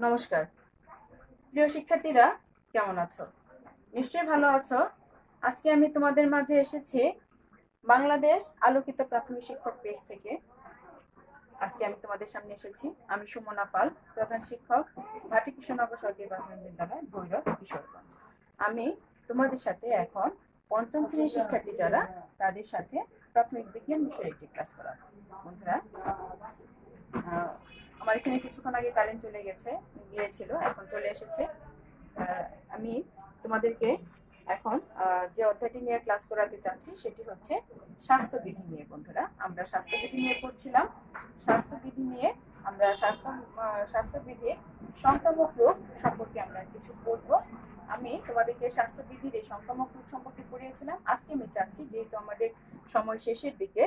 নমস্কার প্রিয় শিক্ষার্থীরা, কেমন আছো? নিশ্চয়ই ভালো আছো। আজকে আমি তোমাদের মাঝে এসেছি বাংলাদেশ আলোকিত প্রাথমিক শিক্ষক পেজ থেকে। আজকে আমি তোমাদের সামনে এসেছি। আমি সুমনা পাল, প্রধান শিক্ষক, ভাটি কৃষ্ণনগর সরকারি প্রাথমিক বিদ্যালয়, ভৈরব, কিশোরগঞ্জ। আমি তোমাদের সাথে এখন পঞ্চম শ্রেণীর শিক্ষার্থী যারা, তাদের সাথে প্রাথমিক বিজ্ঞান বিষয়ে একটি ক্লাস করাবো। বন্ধুরা, আমার এখানে কিছুক্ষণ আগে কারেন্ট চলে গিয়েছিল, এখন চলে এসেছে। আমি তোমাদেরকে এখন যে অধ্যায়টি নিয়ে ক্লাস করাতে চাচ্ছি সেটি হচ্ছে স্বাস্থ্যবিধি নিয়ে। বন্ধুরা, আমরা স্বাস্থ্যবিধি নিয়ে পড়ছিলাম। স্বাস্থ্যবিধি নিয়ে আমরা স্বাস্থ্যবিধির সংক্রামক রোগ সম্পর্কে আমরা কিছু পড়বো। আমি তোমাদেরকে স্বাস্থ্যবিধির এই সংক্রামক রোগ সম্পর্কে পড়িয়েছিলাম। আজকে আমি চাচ্ছি, যেহেতু আমাদের সময় শেষের দিকে,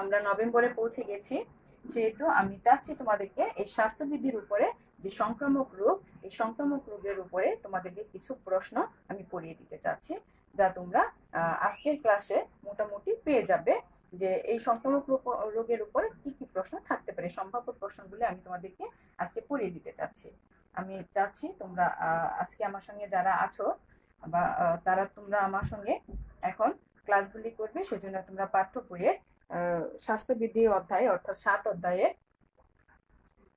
আমরা নভেম্বরে পৌঁছে গেছি, সেহেতু আমি চাচ্ছি তোমাদেরকে এই স্বাস্থ্যবিধির উপরে যে সংক্রামক রোগ, এই সংক্রামক রোগের উপরে তোমাদেরকে কিছু প্রশ্ন আমি পড়িয়ে দিতে চাচ্ছি, যা তোমরা আজকের ক্লাসে মোটামুটি পেয়ে যাবে যে এই সংক্রামক রোগের উপরে কি কি প্রশ্ন থাকতে পারে। সম্ভাব্য প্রশ্নগুলো আমি তোমাদেরকে আজকে পড়িয়ে দিতে চাচ্ছি। আমি চাচ্ছি তোমরা আজকে আমার সঙ্গে যারা আছো বা তোমরা আমার সঙ্গে এখন ক্লাসগুলি করবে, সেজন্য তোমরা পাঠ্য বইয়ের স্বাস্থ্যবিধি অধ্যায় অর্থাৎ 7 অধ্যায়ের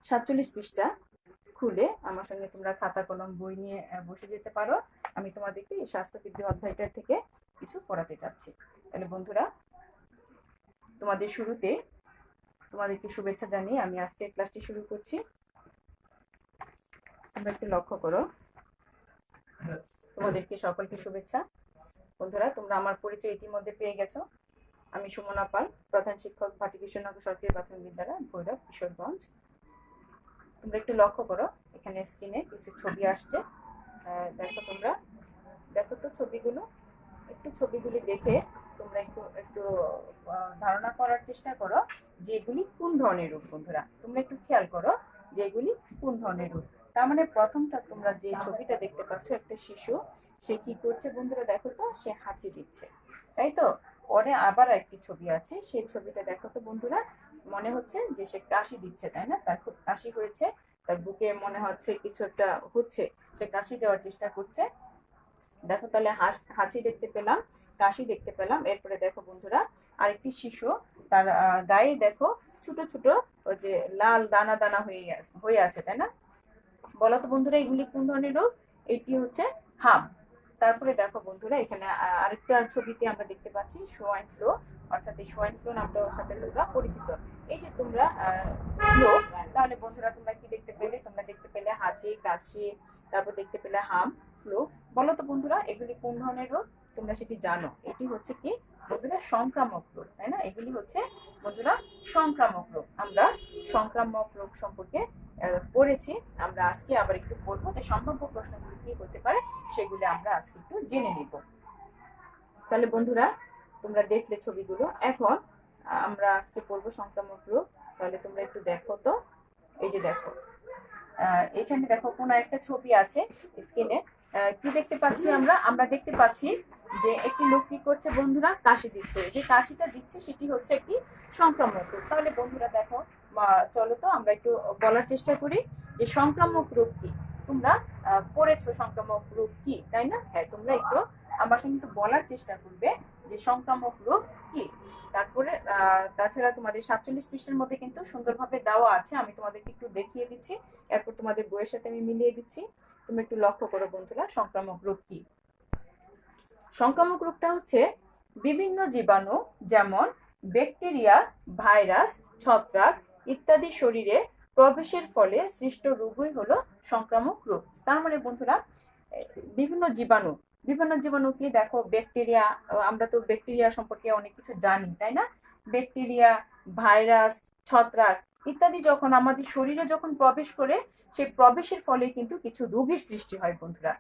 47 পৃষ্ঠা খুলে আমার সঙ্গে তোমরা খাতা কলম বই নিয়ে বসে যেতে পারো। আমি তোমাদেরকে এই স্বাস্থ্যবিধি অধ্যায়টা থেকে কিছু পড়াতে চাচ্ছি। তাহলে বন্ধুরা, তোমাদের শুরুতে তোমাদেরকে শুভেচ্ছা জানিয়ে আমি আজকে ক্লাসটি শুরু করছি। তোমরা একটু লক্ষ্য করো, তোমাদেরকে সকলকে শুভেচ্ছা। বন্ধুরা, তোমরা আমার পরিচয় ইতিমধ্যে পেয়ে গেছো। আমি সুমনা পাল, প্রধান শিক্ষক, ভাটি কৃষ্ণনগর সরকারি প্রাথমিক বিদ্যালয়, ভৈরব, কিশোরগঞ্জ। তোমরা একটু লক্ষ্য করো, এখানে স্ক্রিনে কিছু ছবি আসছে। দেখো, তোমরা দেখো তো ছবিগুলো। একটু ছবিগুলি দেখে তোমরা একটু একটু ধারণা করার চেষ্টা করো যে এগুলি কোন ধরনের রোগ। বন্ধুরা, তোমরা একটু খেয়াল করো যে এগুলি কোন ধরনের রোগ। তার মানে প্রথমটা, তোমরা যে ছবিটা দেখতে পাচ্ছ, একটা শিশু, সে কি করছে বন্ধুরা? দেখো তো, সে হাঁচি দিচ্ছে, তাই তো? পরে আবার একটি ছবি আছে, সেই ছবিটা দেখো তো বন্ধুরা, মনে হচ্ছে যে সে কাশি দিচ্ছে, তাই না? তার খুব কাশি হয়েছে, তার বুকে মনে হচ্ছে কিছু একটা হচ্ছে, সে কাশি দেওয়ার চেষ্টা করছে। দেখো, তাহলে হাঁচি দেখতে পেলাম, কাশি দেখতে পেলাম। এরপরে দেখো বন্ধুরা, আরেকটি শিশু, তার গায়ে দেখো ছোট ছোট ওই যে লাল দানা দানা হয়ে আছে, তাই না? বলো তো বন্ধুরা, এগুলি কোন ধরনের রোগ? এটি হচ্ছে হাম। তারপরে দেখো বন্ধুরা, এখানে আরেকটা ছবিতে আমরা দেখতে পাচ্ছি সোয়াইন ফ্লু, অর্থাৎ এই সোয়াইন ফ্লু নামটার সাথে তোমরা পরিচিত। এই যে তোমরা ফ্লু, তাহলে বন্ধুরা তোমরা কি দেখতে পেলে? তোমরা দেখতে পেলে হাঁচি, কাশি, তারপর দেখতে পেলে হাম, ফ্লু। বলো তো বন্ধুরা, এগুলি কোন ধরনের রোগ? তোমরা সেটি জানো। এটি হচ্ছে কি বন্ধুরা? সংক্রামক রোগ, তাই না? এগুলি হচ্ছে বন্ধুরা সংক্রামক রোগ। আমরা সংক্রামক রোগ সম্পর্কে পড়েছি। আমরা আজকে আবার একটু পড়বো যে সম্ভাব্য প্রশ্নগুলি কি হতে পারে, সেগুলো আমরা আজকে একটু জেনে নিব। তাহলে বন্ধুরা, তোমরা দেখলে ছবিগুলো, এখন আমরা আজকে পড়বো সংক্রামক রোগ। তাহলে তোমরা একটু দেখো তো, এই যে দেখো, এখানে দেখো কোন একটা ছবি আছে স্ক্রিনে। কি দেখতে পাচ্ছি আমরা? আমরা দেখতে পাচ্ছি যে একটি লোক কি করছে বন্ধুরা? কাশি দিচ্ছে। যে কাশিটা দিচ্ছে সেটি হচ্ছে একটি সংক্রামক রোগ। তাহলে বন্ধুরা দেখো, চলো তো আমরা একটু বলার চেষ্টা করি যে সংক্রামক রোগ কি। তোমরা পড়েছো সংক্রামক রোগ কি, তাই না? হ্যাঁ, তোমরা একটু আমার সঙ্গে একটু বলার চেষ্টা করবে যে সংক্রামক রোগ কি। তারপরে তাছাড়া তোমাদের 47 পৃষ্ঠার মধ্যে কিন্তু সুন্দরভাবে দেওয়া আছে, আমি তোমাদেরকে একটু দেখিয়ে দিচ্ছি, এরপর তোমাদের বইয়ের সাথে আমি মিলিয়ে দিচ্ছি। তুমি একটু লক্ষ্য করো বন্ধুরা, সংক্রামক রোগ কি। সংক্রামক রোগটা হচ্ছে বিভিন্ন জীবাণু, যেমন ব্যাকটেরিয়া, ভাইরাস, ছত্রাক ইত্যাদি শরীরে প্রবেশের ফলে সৃষ্ট রোগই হলো সংক্রামক রোগ। তার মানে বন্ধুরা, বিভিন্ন জীবাণু কি? দেখো, ব্যাকটেরিয়া, আমরা তো ব্যাকটেরিয়া সম্পর্কে অনেক কিছু জানি, তাই না? ব্যাকটেরিয়া, ভাইরাস, ছত্রাক ইত্যাদি যখন আমাদের শরীরে যখন প্রবেশ করে, সেই প্রবেশের ফলে কিন্তু কিছু রোগের সৃষ্টি হয় বন্ধুরা।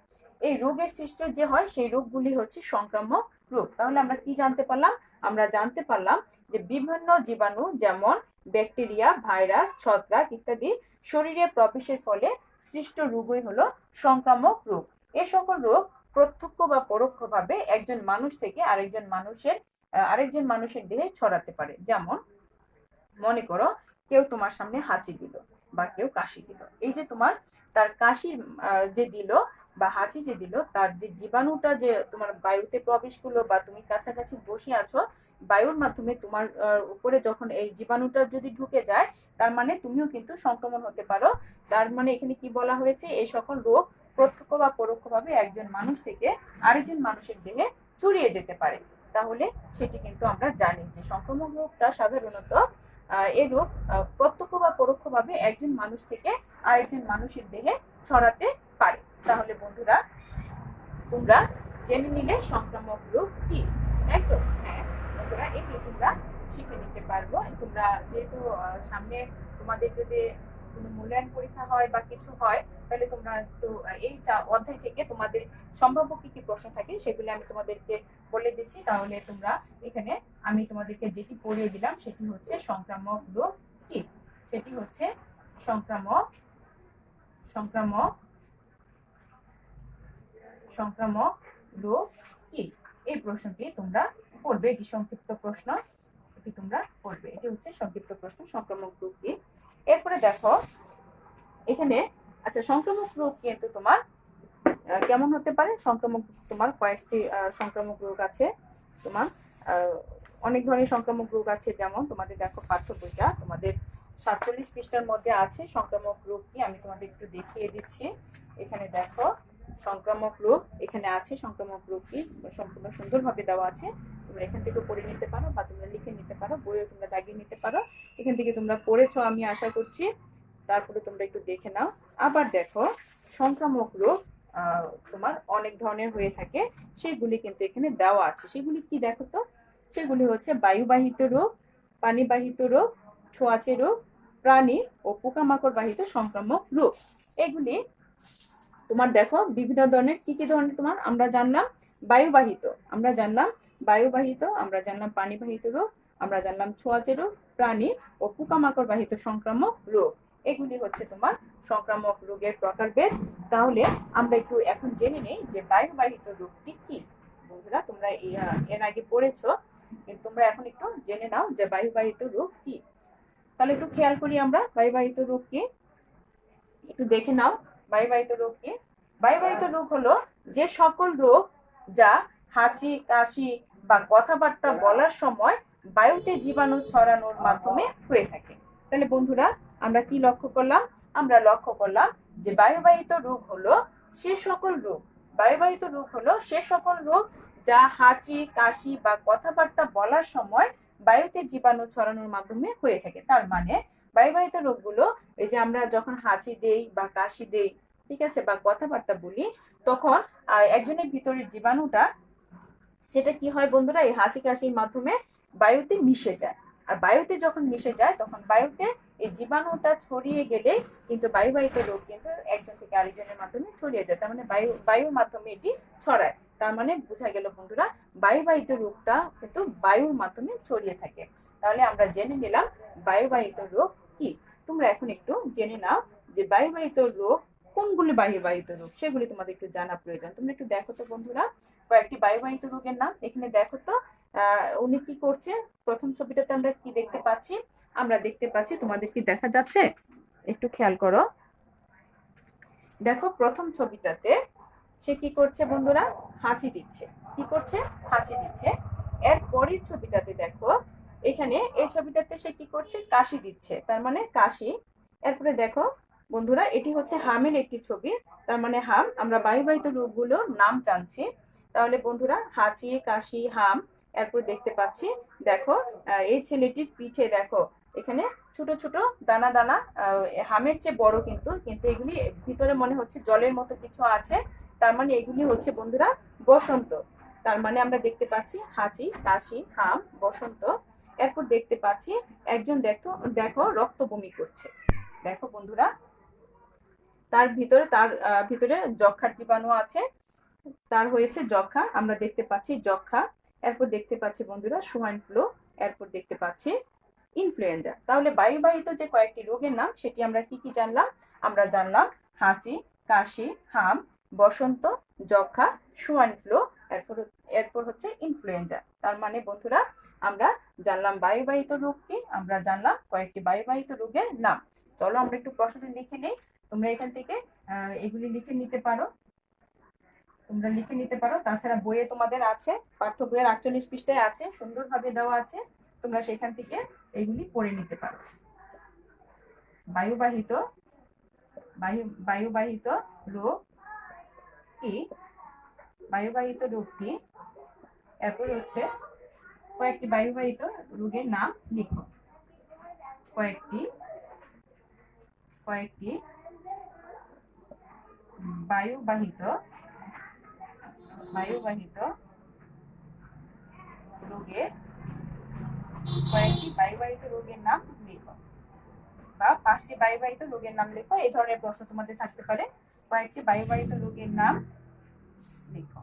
এই রোগের সৃষ্টি যে হয়, সেই রোগগুলি হচ্ছে সংক্রামক রোগ। তাহলে আমরা কি জানতে পারলাম? আমরা জানতে পারলাম যে বিভিন্ন জীবাণু, যেমন ব্যাকটেরিয়া, ভাইরাস, ছত্রাক ইত্যাদি শরীরে প্রবেশের ফলে সৃষ্ট রোগই হলো সংক্রামক রোগ। এ সকল রোগ প্রত্যক্ষ বা পরোক্ষভাবে একজন মানুষ থেকে আরেকজন মানুষের দেহে ছড়াতে পারে। যেমন মনে করো, কেউ তোমার সামনে হাঁচি দিল, বা কেউ কাশি দিল। এই যে তোমার তার কাশির যে দিল বা হাঁচি যে দিল, তার যে জীবাণুটা যে তোমার বায়ুতে প্রবেশ করলো বা তুমি কাছাকাছি বসে আছো, বায়ুর মাধ্যমে তোমার উপরে যখন এই জীবাণুটা যদি ঢুকে যায়, তার মানে তুমিও কিন্তু সংক্রমণ হতে পারো। তার মানে এখানে কি বলা হয়েছে, এই সকল রোগ প্রত্যক্ষ বা পরোক্ষভাবে একজন মানুষ থেকে আরেকজন মানুষের দেহে ছড়িয়ে যেতে পারে। তাহলে সেটি কিন্তু আমরা জানি যে সংক্রমণ রোগটা সাধারণত এই রোগ প্রত্যক্ষ বা পরোক্ষভাবে একজন মানুষ থেকে আরেকজন মানুষের দেহে ছড়াতে পারে। তাহলে বন্ধুরা, তোমরা জেনে নিলে সংক্রামক রোগ কি, তাই তো? হ্যাঁ বন্ধুরা, এটি তোমরা শিখে নিতে পারবো। তোমরা যেহেতু সামনে তোমাদের যদি কোনো মূল্যায়ন পরীক্ষা হয় বা কিছু হয়, তাহলে তোমরা একটু এই অধ্যায় থেকে তোমাদের সম্ভাব্য কি কি প্রশ্ন থাকে সেগুলি আমি তোমাদেরকে বলে দিচ্ছি। তাহলে তোমরা এখানে আমি তোমাদেরকে যেটি পড়িয়ে দিলাম সেটি হচ্ছে সংক্রামক রোগ কি। সেটি হচ্ছে সংক্রামক সংক্রামক সংক্রামক রোগ কি, এই প্রশ্নটি তোমরা পড়বে। এটি সংক্ষিপ্ত প্রশ্ন, এটি তোমরা পড়বে। এটি হচ্ছে সংক্ষিপ্ত প্রশ্ন, সংক্রামক রোগ কি। এরপরে দেখো এখানে, আচ্ছা সংক্রামক রোগ কিন্তু তোমার কেমন হতে পারে? সংক্রামক তোমার কয়েকটি সংক্রামক রোগ আছে। তোমার অনেক ধরনের সংক্রামক রোগ আছে। যেমন তোমাদের দেখো পাঠ্য বইটা তোমাদের 47 পৃষ্ঠার মধ্যে আছে সংক্রামক রোগ কি। আমি তোমাদের একটু দেখিয়ে দিচ্ছি। এখানে দেখো সংক্রামক রোগ এখানে আছে, সংক্রামক রোগ কি সম্পূর্ণ সুন্দরভাবে দেওয়া আছে। তোমরা এখান থেকে পড়ে নিতে পারো বা তোমরা লিখে নিতে পারো, বইও তোমরা দাগিয়ে নিতে পারো। এখান থেকে তোমরা পড়েছো আমি আশা করছি, তারপরে তোমরা একটু দেখে নাও। আবার দেখো সংক্রামক রোগ তোমার অনেক ধরনের হয়ে থাকে, সেগুলি কিন্তু এখানে দেওয়া আছে। সেগুলি কি দেখো তো? সেগুলি হচ্ছে বায়ুবাহিত রোগ, পানিবাহিত রোগ, ছোঁয়াচে রোগ, প্রাণী ও পোকামাকড় বাহিত সংক্রামক রোগ। এগুলি তোমার দেখো বিভিন্ন ধরনের, কি কি ধরনের তোমার আমরা জানলাম বায়ুবাহিত, আমরা জানলাম বায়ুবাহিত, আমরা জানলাম পানিবাহিত রোগ, আমরা জানলাম ছোঁয়াচে রোগ, প্রাণী ও পোকামাকড় বাহিত সংক্রামক রোগ। এগুলি হচ্ছে তোমার সংক্রামক রোগের প্রকারভেদ। তাহলে আমরা একটু এখন জেনে নেই যে বায়ুবাহিত রোগটি কি। বন্ধুরা তোমরা এর আগে পড়েছো, কিন্তু তোমরা এখন একটু জেনে নাও যে বায়ুবাহিত রোগ কি। তাহলে একটু খেয়াল করি আমরা বায়ুবাহিত রোগ কি, একটু দেখে নাও। বায়ুবাহিত রোগ কি? বায়ুবাহিত রোগ হলো যে সকল রোগ যা হাঁচি, কাশি বা কথাবার্তা বলার সময় বায়ুতে জীবাণু ছড়ানোর মাধ্যমে হয়ে থাকে। তাহলে বন্ধুরা আমরা কি লক্ষ্য করলাম? আমরা লক্ষ্য করলাম যে বায়ুবাহিত রোগ হলো সে সকল রোগ, বায়ুবাহিত রোগ হলো সে সকল রোগ যা হাঁচি, কাশি বা কথাবার্তা বলার সময় বায়ুতে জীবাণু ছড়ানোর মাধ্যমে হয়ে থাকে। তার মানে বায়ুবাহিত রোগগুলো এই যে আমরা যখন হাঁচি দেই বা কাশি দেই, ঠিক আছে, বা কথাবার্তা বলি, তখন একজনের ভিতরের জীবাণুটা সেটা কি হয় বন্ধুরা, এই হাঁচি কাশির মাধ্যমে বায়ুতে মিশে যায়। আর বায়ুতে যখন মিশে যায় তখন বায়ুতে এই জীবাণুটা ছড়িয়ে গেলে কিন্তু বায়ুবাহিত রোগ কিন্তু একজন থেকে আরেকজনের মাধ্যমে ছড়িয়ে যায়। তার মানে বায়ুর মাধ্যমে এটি ছড়ায়। তার মানে বোঝা গেল বন্ধুরা, বায়ুবাহিত রোগটা কিন্তু বায়ুর মাধ্যমে ছড়িয়ে থাকে। তাহলে আমরা জেনে নিলাম বায়ুবাহিত রোগ কি। তোমরা এখন একটু জেনে নাও যে বায়ুবাহিত রোগ কোনগুলি বায়ুবাহিত রোগ, সেগুলি তোমাদের একটু জানা প্রয়োজন। তোমরা একটু দেখো তো বন্ধুরা কয়েকটি বায়ুবাহিত রোগের নাম। এখানে দেখো তো উনি কি করছে। প্রথম ছবিটাতে আমরা কি দেখতে পাচ্ছি? আমরা দেখতে পাচ্ছি, তোমাদের কি দেখা যাচ্ছে? একটু খেয়াল করো। দেখো প্রথম ছবিটাতে সে কি করছে বন্ধুরা? হাঁচি দিচ্ছে। কি করছে? হাঁচি দিচ্ছে। এর পরের ছবিটাতে দেখো, এখানে এই ছবিটাতে সে কি করছে? কাশি দিচ্ছে, তার মানে কাশি। এরপরে দেখো বন্ধুরা এটি হচ্ছে হামের একটি ছবি, তার মানে হাম। আমরা বায়ুবাহিত রোগগুলোর নাম জানছি। তাহলে বন্ধুরা হাঁচি, কাশি, হাম। এরপর দেখতে পাচ্ছি দেখো এই ছেলেটির পিঠে দেখো এখানে ছোট ছোট দানা দানা, হামের চেয়ে বড় কিন্তু কিন্তু এগুলি ভিতরে মনে হচ্ছে জলের মতো কিছু আছে। তার মানে এগুলি হচ্ছে বন্ধুরা বসন্ত। তার মানে আমরা দেখতে পাচ্ছি হাঁচি, কাশি, হাম, বসন্ত। এরপর দেখতে পাচ্ছি একজন দেখো দেখো রক্ত বমি করছে। দেখো বন্ধুরা তার ভিতরে যক্ষার জীবাণু আছে, তার হয়েছে যক্ষা, আমরা দেখতে পাচ্ছি যক্ষা। এরপর দেখতে পাচ্ছি বন্ধুরা সোয়াইন ফ্লু। এরপর দেখতে পাচ্ছি ইনফ্লুয়েঞ্জা। তাহলে বায়ুবাহিত যে কয়েকটি রোগের নাম সেটি আমরা কি কি জানলাম? আমরা জানলাম হাঁচি, কাশি, হাম, বসন্ত, যক্ষা, সোয়াইন ফ্লু, এরপর এরপর হচ্ছে ইনফ্লুয়েঞ্জা। তার মানে বন্ধুরা আমরা জানলাম বায়ুবাহিত রোগ কি, আমরা জানলাম কয়েকটি বায়ুবাহিত রোগের নাম। চলো আমরা একটু প্রশ্নটা লিখে নেই। তোমরা এখান থেকে এগুলি লিখে নিতে পারো, তোমরা লিখে নিতে পারো। তাছাড়া বইয়ে তোমাদের আছে, পাঠ্য বইয়ের 48 পৃষ্ঠায় আছে, সুন্দরভাবে দেওয়া আছে, তোমরা সেখান থেকে এগুলি পড়ে নিতে পারো। বায়ুবাহিত বায়ুবাহিত রোগ কি? বায়ুবাহিত রোগ কি? এরপর হচ্ছে কয়েকটি বায়ুবাহিত রোগের নাম লিখো। কয়েকটি বায়ুবাহিত রোগের কয়েকটি বায়ুবাহিত রোগের নাম লিখো, বা 5টি বায়ুবাহিত রোগের নাম লিখো। এই ধরনের প্রশ্ন তোমাদের থাকতে পারে। কয়েকটি বায়ুবাহিত রোগের নাম লিখো।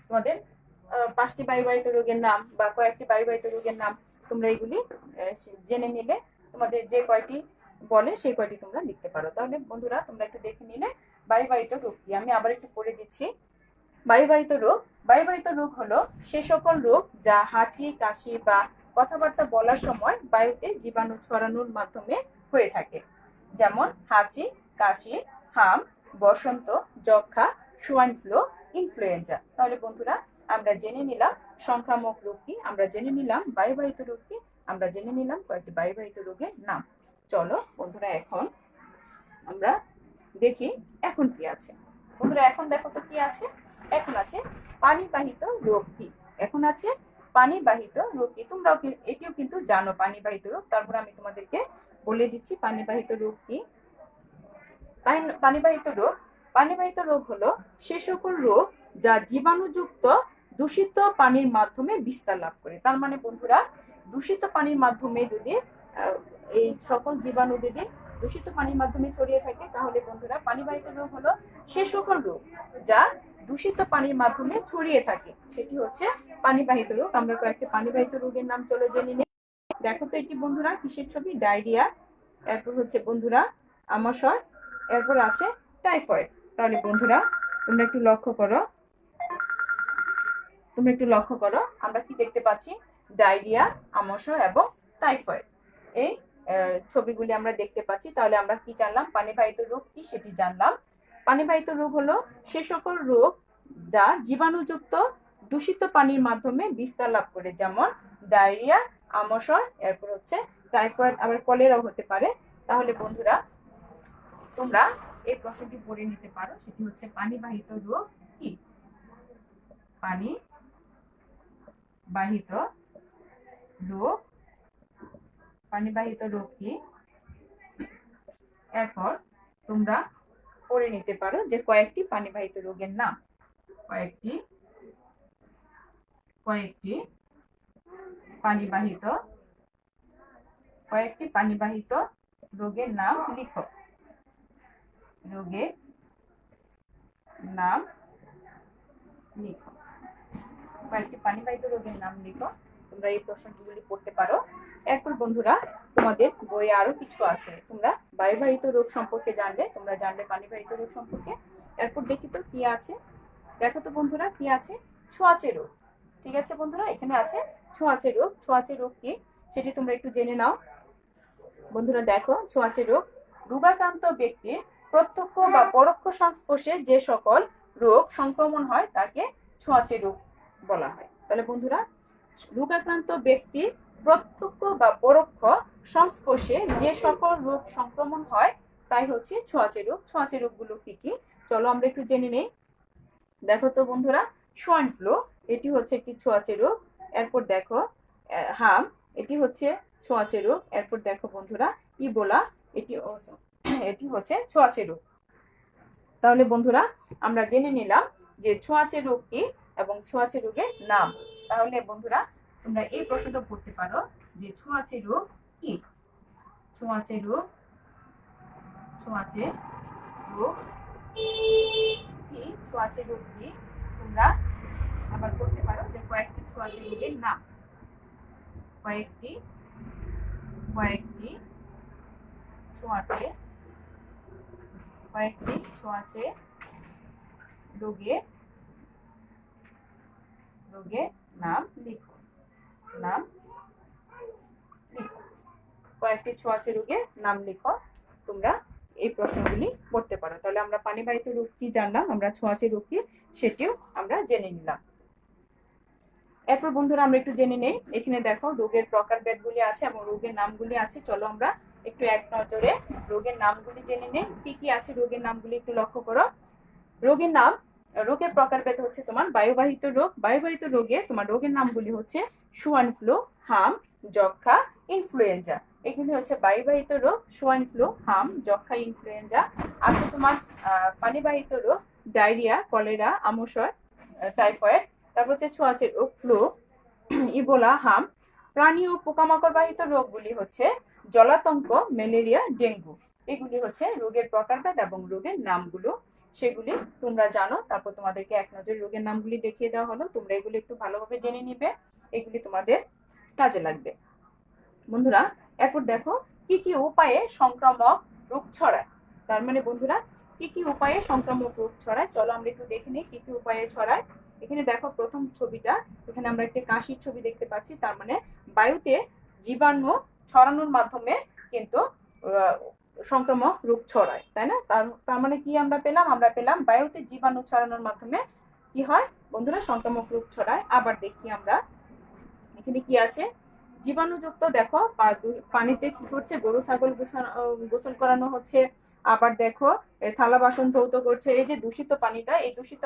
তোমাদের 5টি বায়ুবাহিত রোগের নাম বা কয়েকটি বায়ুবাহিত রোগের নাম তোমরা এগুলি জেনে নিলে, তোমাদের যে কয়টি বলে সেই কয়টি তোমরা লিখতে পারো। তাহলে বন্ধুরা তোমরা একটু দেখে নিলে বায়ুবাহিত রোগ কি। আমি আবার একটু পড়ে দিচ্ছি। বায়ুবাহিত রোগ হলো সে সকল রোগ যা হাঁচি, কাশি বা কথাবার্তা বলার সময় বায়ুতে জীবাণু ছড়ানোর মাধ্যমে হয়ে থাকে, যেমন হাঁচি, কাশি, হাম, বসন্ত, যক্ষা, সোয়াইন ফ্লু, ইনফ্লুয়েঞ্জা। তাহলে বন্ধুরা আমরা জেনে নিলাম সংক্রামক রোগ কি, আমরা জেনে নিলাম বায়ুবাহিত রোগ কি, আমরা জেনে নিলাম কয়েকটি বায়ুবাহিত রোগের নাম। চলো বন্ধুরা এখন আমরা দেখি এখন কি আছে। বন্ধুরা এখন দেখো তো কি আছে। এখন আছে পানিবাহিত রোগ কি। এখন আছে পানিবাহিত রোগ কি। তোমরাও এটিও কিন্তু জানো পানিবাহিত রোগ, তারপর আমি তোমাদেরকে বলে দিচ্ছি পানিবাহিত রোগ কি। পানিবাহিত রোগ হলো সে সকল রোগ যা জীবাণুযুক্ত দূষিত পানির মাধ্যমে বিস্তার লাভ করে। তার মানে বন্ধুরা দূষিত পানির মাধ্যমে যদি এই সকল জীবাণু যদি দূষিত পানির মাধ্যমে ছড়িয়ে থাকে, তাহলে বন্ধুরা পানিবাহিত রোগ হলো সে সকল রোগ যা দূষিত পানির মাধ্যমে ছড়িয়ে থাকে, সেটি হচ্ছে পানিবাহিত রোগ। আমরা কয়েকটি পানিবাহিত রোগের নাম চলো জেনে নিই। দেখো তো এটি বন্ধুরা কিসের ছবি? ডায়রিয়া, এরপর হচ্ছে বন্ধুরা আমাশয়, এরপর আছে টাইফয়েড। তাহলে বন্ধুরা তোমরা একটু লক্ষ্য করো আমরা কি দেখতে পাচ্ছি? ডায়রিয়া, আমাশয় এবং টাইফয়েড, এই ছবিগুলি আমরা দেখতে পাচ্ছি। তাহলে আমরা কি জানলাম? পানিবাহিত রোগ কি সেটি জানলাম। পানিবাহিত রোগ হলো সে সকল রোগ যা জীবাণুযুক্ত দূষিত পানির মাধ্যমে বিস্তার লাভ করে, যেমন ডায়রিয়া, আমাশয়, এরপর হচ্ছে টাইফয়েড, আবার কলেরাও হতে পারে। তাহলে বন্ধুরা তোমরা এই প্রশ্নটি পড়ে নিতে পারো, সেটি হচ্ছে পানিবাহিত রোগ কি। পানিবাহিত রোগ কি। এরপর তোমরা পড়ে নিতে পারো যে কয়েকটি পানিবাহিত রোগের নাম। কয়েকটি পানিবাহিত রোগের নাম লিখো। কয়েকটি পানিবাহিত রোগের নাম লিখো। তোমরা এই প্রশ্নগুলি পড়তে পারো। এরপর বন্ধুরা তোমাদের বইয়ে আরো কিছু আছে। তোমরা বায়ুবাহিত রোগ সম্পর্কে জানলে, তোমরা জানলে পানিবাহিত রোগ সম্পর্কে। এরপর দেখি তো কি আছে। দেখো তো বন্ধুরা কি আছে? ছোঁয়াচে রোগ। ঠিক আছে বন্ধুরা, এখানে আছে ছোঁয়াচে রোগ। ছোঁয়াচে রোগ কি সেটি তোমরা একটু জেনে নাও। বন্ধুরা দেখো, ছোঁয়াচে রোগ রোগাক্রান্ত ব্যক্তির প্রত্যক্ষ বা পরোক্ষ সংস্পর্শে যে সকল রোগ সংক্রমণ হয় তাকে ছোঁয়াচে রোগ বলা হয়। তাহলে বন্ধুরা রোগাক্রান্ত ব্যক্তির প্রত্যক্ষ বা পরোক্ষ সংস্পর্শে যে সকল রোগ সংক্রমণ হয় তাই হচ্ছে ছোঁয়াচে রোগ। ছোঁয়াচে রোগগুলো কি কি চলো আমরা একটু জেনে নেই। দেখো তো বন্ধুরা, সোয়াইন ফ্লু এটি হচ্ছে একটি ছোঁয়াচে রোগ। এরপর দেখো হাম, এটি হচ্ছে ছোঁয়াচে রোগ। এরপর দেখো বন্ধুরা ইবোলা, এটি হচ্ছে ছোঁয়াচে রোগ। তাহলে বন্ধুরা আমরা জেনে নিলাম যে ছোঁয়াচে রোগ কি এবং ছোঁয়াচে রোগের নাম। তাহলে বন্ধুরা তোমরা এই প্রশ্নটা পড়তে পারো যে ছোঁয়াচে রোগ কি। ছোঁয়াচে রোগ কি তোমরা আবার করতে পারো যে কয়েকটি ছোঁয়াচে রোগের নাম। কয়েকটি ছোঁয়াচে রোগের নাম লিখো। কয়েকটি ছোঁয়াচে রোগের নাম লিখো। তোমরা এই প্রশ্নগুলি করতে পারো। তাহলে আমরা পানিবাহিত রোগ কি জানলাম, আমরা ছোঁয়াচে রোগ কি সেটিও আমরা জেনে নিলাম। এরপর বন্ধুরা আমরা একটু জেনে নেই, এখানে দেখো রোগের প্রকারভেদগুলি আছে এবং রোগের নামগুলি আছে। চলো আমরা একটু এক নজরে রোগের নামগুলি জেনে নেই। কি কি আছে রোগের নামগুলি একটু লক্ষ্য করো। রোগের নাম, রোগের প্রকারভেদ হচ্ছে তোমার বায়ুবাহিত রোগ। বায়ুবাহিত রোগে তোমার রোগের নামগুলি হচ্ছে সোয়াইন ফ্লু, হাম, যক্ষা, ইনফ্লুয়েঞ্জা। এগুলি হচ্ছে বায়ুবাহিত রোগ, সোয়াইন ফ্লু, হাম, যক্ষা, ইনফ্লুয়েঞ্জা। আছে তোমার পানিবাহিত রোগ, ডায়রিয়া, কলেরা, আমশয়, টাইফয়েড। তারপর হচ্ছে ছোঁয়াচে রোগ, ফ্লু, ইবোলা, হাম। প্রাণী ও পোকামাকড় বাহিত রোগগুলি হচ্ছে জলাতঙ্ক, ম্যালেরিয়া, ডেঙ্গু। এগুলি হচ্ছে রোগের প্রকারভেদ এবং রোগের নামগুলো, সেগুলি তোমরা জানো। তারপর তোমাদেরকে এক নজর রোগের নামগুলি দেখিয়ে দেওয়া হলো, তোমরা এগুলি একটু ভালোভাবে জেনে নিবে, এগুলি তোমাদের কাজে লাগবে। বন্ধুরা এরপর দেখো কি কি উপায়ে সংক্রামক রোগ ছড়ায়। তার মানে বন্ধুরা কি কি উপায়ে সংক্রামক রোগ ছড়ায়, চলো আমরা একটু দেখে নিই কি কি উপায়ে ছড়ায়। এখানে দেখো প্রথম ছবিটা, এখানে আমরা একটা কাশির ছবি দেখতে পাচ্ছি। তার মানে বায়ুতে জীবাণু ছড়ানোর মাধ্যমে কিন্তু সংক্রামক রোগ ছড়ায়, তাই না? তার মানে কি আমরা পেলাম, আমরা পেলাম বায়ুতে জীবাণু ছড়ানোর মাধ্যমে কি হয় বন্ধুরা, সংক্রামক রোগ ছড়ায়। আবার দেখি আমরা এখানে কি আছে, জীবাণুযুক্ত দেখো পানিতে কি করছে, গরু ছাগল গোসল করানো হচ্ছে। আবার দেখো থালা বাসন ধৌত করছে। এই যে দূষিত পানিটা, এই দূষিত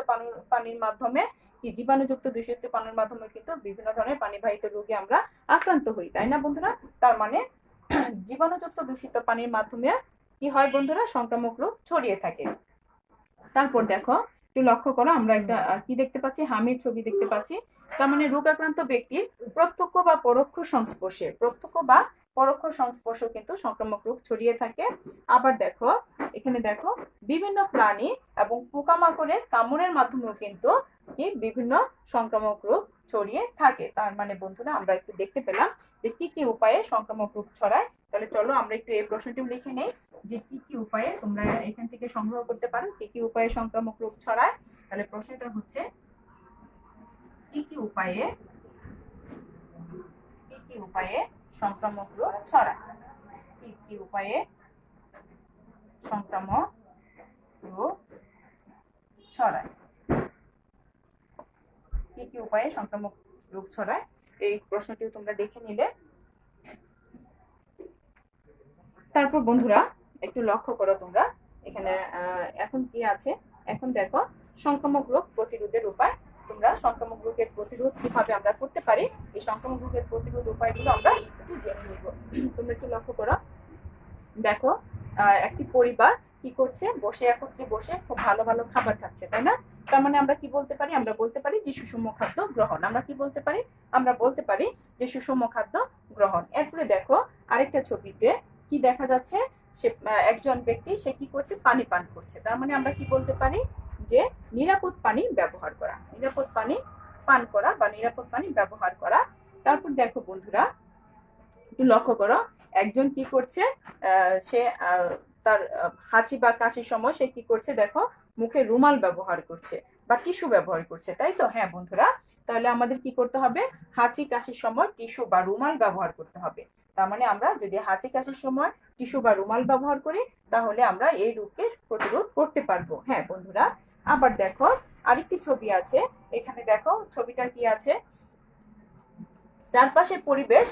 পানির মাধ্যমে কি, জীবাণুযুক্ত দূষিত পানির মাধ্যমে কিন্তু বিভিন্ন ধরনের পানিবাহিত রোগে আমরা আক্রান্ত হই, তাই না বন্ধুরা? তার মানে জীবাণুযুক্ত দূষিত পানির মাধ্যমে কি হয় বন্ধুরা, সংক্রামক রোগ ছড়িয়ে থাকে। তারপর দেখো একটু লক্ষ্য করো, আমরা একটা কি দেখতে পাচ্ছি, হামের ছবি দেখতে পাচ্ছি। তার মানে রোগ আক্রান্ত ব্যক্তির প্রত্যক্ষ বা পরোক্ষ সংস্পর্শ কিন্তু সংক্রামক রোগ ছড়িয়ে থাকে। আবার দেখো এখানে দেখো বিভিন্ন প্রাণী এবং পোকামাকড়ের কামড়ের মাধ্যমেও কিন্তু বিভিন্ন সংক্রামক রোগ ছড়িয়ে থাকে। তার মানে বন্ধুরা আমরা একটু দেখতে পেলাম যে কি কি উপায়ে সংক্রামক রোগ ছড়ায়। তাহলে চলো আমরা একটু এই প্রশ্নটি লিখে নেই যে কি কি উপায়ে তোমরা এখান থেকে সংগ্রহ করতে পারো কি কি উপায়ে সংক্রামক রোগ ছড়ায়। তাহলে প্রশ্নটা হচ্ছে কি কি উপায়ে সংক্রামক রোগ ছড়ায়, কি কি উপায়ে সংক্রামক রোগ ছড়ায়, কি কি উপায়ে সংক্রামক রোগ ছড়ায়। এই প্রশ্নটিও তোমরা দেখে নিলে। তারপর বন্ধুরা একটু লক্ষ্য করো তোমরা, এখানে এখন কি আছে, এখন দেখো সংক্রামক রোগ প্রতিরোধের উপায়। তোমরা সংক্রামক রোগের প্রতিরোধ কিভাবে আমরা করতে পারি, এই সংক্রামক রোগের প্রতিরোধ উপায়গুলো আমরা একটু জেনে নিব। তোমরা একটু লক্ষ্য করো, দেখো একটি পরিবার কি করছে, বসে একত্রে বসে খুব ভালো ভালো খাবার খাচ্ছে, তাই না? তার মানে আমরা কি বলতে পারি, আমরা বলতে পারি যে সুষম খাদ্য গ্রহণ। আমরা কি বলতে পারি, আমরা বলতে পারি যে সুষম খাদ্য গ্রহণ। এরপরে দেখো আরেকটা ছবিতে কি দেখা যাচ্ছে, সে একজন ব্যক্তি সে কি করছে, পানি পান করছে। তার মানে আমরা কি বলতে পারি যে নিরাপদ পানি ব্যবহার করা, নিরাপদ পানি পান করা বা নিরাপদ পানি ব্যবহার করা। তারপর দেখো বন্ধুরা একটু লক্ষ্য করো, একজন কি করছে, সে তার হাঁচি বা কাশির সময় সে কি করছে, দেখো মুখে রুমাল ব্যবহার করছে বা টিস্যু ব্যবহার করছে, তাই তো? হ্যাঁ বন্ধুরা, তাহলে আমাদের কি করতে হবে, হাঁচি কাশির সময় টিস্যু বা রুমাল ব্যবহার করতে হবে। তার মানে আমরা যদি হাঁচি কাশির সময় টিস্যু বা রুমাল ব্যবহার করি তাহলে আমরা এই রোগকে প্রতিরোধ করতে পারবো। হ্যাঁ বন্ধুরা, আবার দেখো আরেকটি ছবি আছে, এখানে দেখো ছবিটা কি আছে, চারপাশের পরিবেশ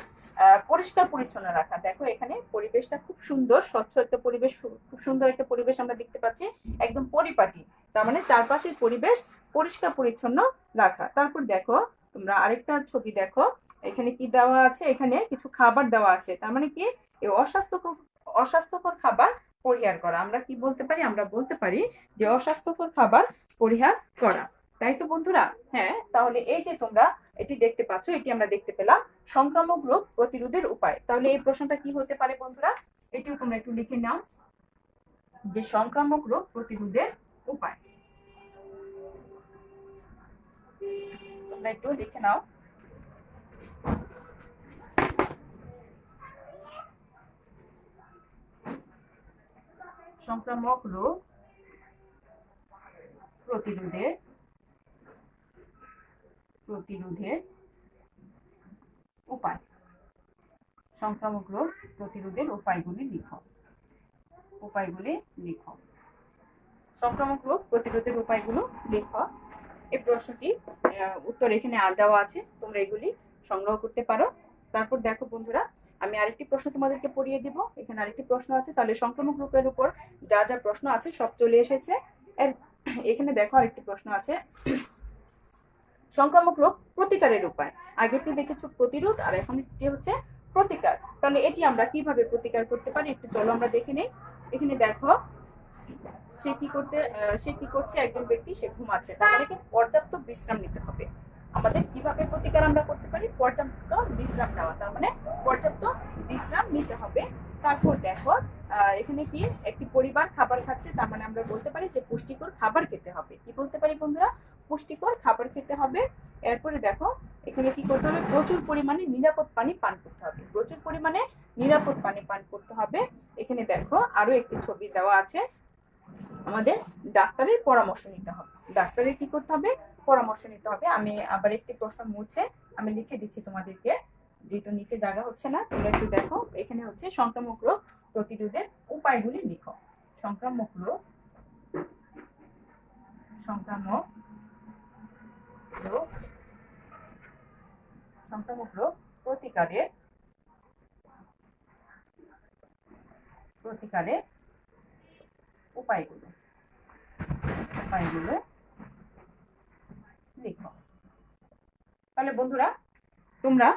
পরিষ্কার পরিচ্ছন্ন রাখা। দেখো এখানে পরিবেশটা খুব সুন্দর, স্বচ্ছ একটা পরিবেশ, খুব সুন্দর একটা পরিবেশ আমরা দেখতে পাচ্ছি, একদম পরিপাটি। তার মানে চারপাশের পরিবেশ পরিষ্কার পরিচ্ছন্ন রাখা। তারপর দেখো তোমরা আরেকটা ছবি দেখো, এখানে কি দেওয়া আছে, এখানে কিছু খাবার দেওয়া আছে। তার মানে কি, এই অস্বাস্থ্যকর খাবার পরিহার করা। আমরা কি বলতে পারি, আমরা বলতে পারি যে অস্বাস্থ্যকর খাবার পরিহার করা, তাই তো বন্ধুরা? হ্যাঁ, তাহলে এই যে তোমরা এটি দেখতে পাচ্ছ, এটি আমরা দেখতে পেলাম সংক্রামক রোগ প্রতিরোধের উপায়। তাহলে এই প্রশ্নটা কি হতে পারে বন্ধুরা, এটিও তোমরা একটু লিখে নাও যে সংক্রামক রোগ প্রতিরোধের উপায়। তোমরা একটু লিখে নাও। সংক্রামক রোগ প্রতিরোধের উপায়, সংক্রামক রোগ প্রতিরোধের উপায়গুলি লিখো। উপায়গুলি লিখো। সংক্রামক রোগ প্রতিরোধের উপায়গুলো লিখো। এই প্রশ্নটি উত্তর এখানে দেওয়া আছে, তোমরা এগুলি সংগ্রহ করতে পারো। তারপর দেখো বন্ধুরা, আমি আরেকটি প্রশ্ন তোমাদেরকে পড়িয়ে দিব। এখানে আরেকটি প্রশ্ন আছে, তাহলে সংক্রামক রোগের উপর যা যা প্রশ্ন আছে সব চলে এসেছে। এখানে দেখো আরেকটি প্রশ্ন আছে, সংক্রামক রোগ প্রতিকারের উপায়। আগেরটি দেখেছো প্রতিরোধ, আর এখন এটি হচ্ছে প্রতিকার। তাহলে এটি আমরা কিভাবে প্রতিকার করতে পারি একটু চলো আমরা দেখে নেই। এখানে দেখো সে কি করছে, একজন ব্যক্তি সে ঘুমাচ্ছে, তাহলে কি পর্যাপ্ত বিশ্রাম নিতে হবে। আমাদের কিভাবে প্রতিকার আমরা করতে পারি, পর্যাপ্ত বিশ্রাম নেওয়া, তার মানে পর্যাপ্ত বিশ্রাম নিতে হবে। তারপর দেখো এখানে কি একটি পরিবার খাবার খাচ্ছে, তার মানে আমরা বলতে পারি যে পুষ্টিকর খাবার খেতে হবে। কি বলতে পারি বন্ধুরা, পুষ্টিকর খাবার খেতে হবে। এরপরে দেখো এখানে কি করতে হবে, প্রচুর পরিমাণে নিরাপদ পানি পান করতে হবে। প্রচুর পরিমাণে নিরাপদ পানি পান করতে হবে। এখানে দেখো আরো একটি ছবি দেওয়া আছে, আমাদের ডাক্তারের পরামর্শ নিতে হবে। ডাক্তারের কি করতে হবে, পরামর্শ নিতে হবে। আমি আবার একটি প্রশ্ন মুছে আমি লিখে দিচ্ছি তোমাদেরকে, যেহেতু নিচে জায়গা হচ্ছে না। তোমরা একটু দেখো, এখানে হচ্ছে সংক্রামক রোগ প্রতিরোধের উপায়গুলি লিখো। সংক্রামক রোগ প্রতিকারের উপায়গুলো লিখো। তাহলে বন্ধুরা, তোমরা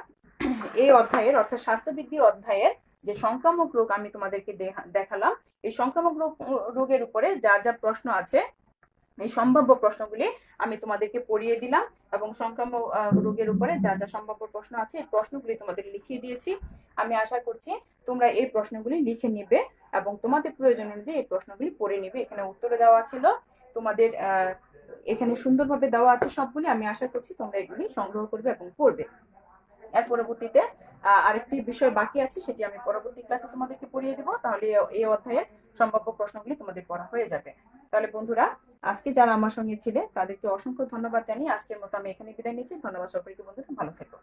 এই অধ্যায়ের অর্থাৎ স্বাস্থ্যবিধি অধ্যায়ের যে সংক্রামক রোগ আমি তোমাদেরকে দেখালাম, এই সংক্রামক রোগের উপরে যা যা প্রশ্ন আছে, এই সম্ভাব্য প্রশ্নগুলি আমি তোমাদেরকে পড়িয়ে দিলাম, এবং সংক্রামক রোগের উপরে যা যা সম্ভাব্য প্রশ্ন আছে এই প্রশ্নগুলি তোমাদের লিখিয়ে দিয়েছি। আমি আশা করছি তোমরা এই প্রশ্নগুলি লিখে নিবে এবং তোমাদের প্রয়োজন অনুযায়ী এই প্রশ্নগুলি পড়ে নিবে। এখানে উত্তরে দেওয়া ছিল, তোমাদের এখানে সুন্দরভাবে দেওয়া আছে সবগুলি। আমি আশা করছি তোমরা এগুলি সংগ্রহ করবে এবং পড়বে। এর পরবর্তীতে আরেকটি বিষয় বাকি আছে, সেটি আমি পরবর্তী ক্লাসে তোমাদেরকে পড়িয়ে দেবো। তাহলে এই অধ্যায়ের সম্ভাব্য প্রশ্নগুলি তোমাদের পড়া হয়ে যাবে। তাহলে বন্ধুরা, আজকে যারা আমার সঙ্গে ছিলে তাদেরকে অসংখ্য ধন্যবাদ জানিয়ে আজকের মতো আমি এখানে বিদায় নিচ্ছি। ধন্যবাদ সকলকে বন্ধুরা, ভালো থেকো।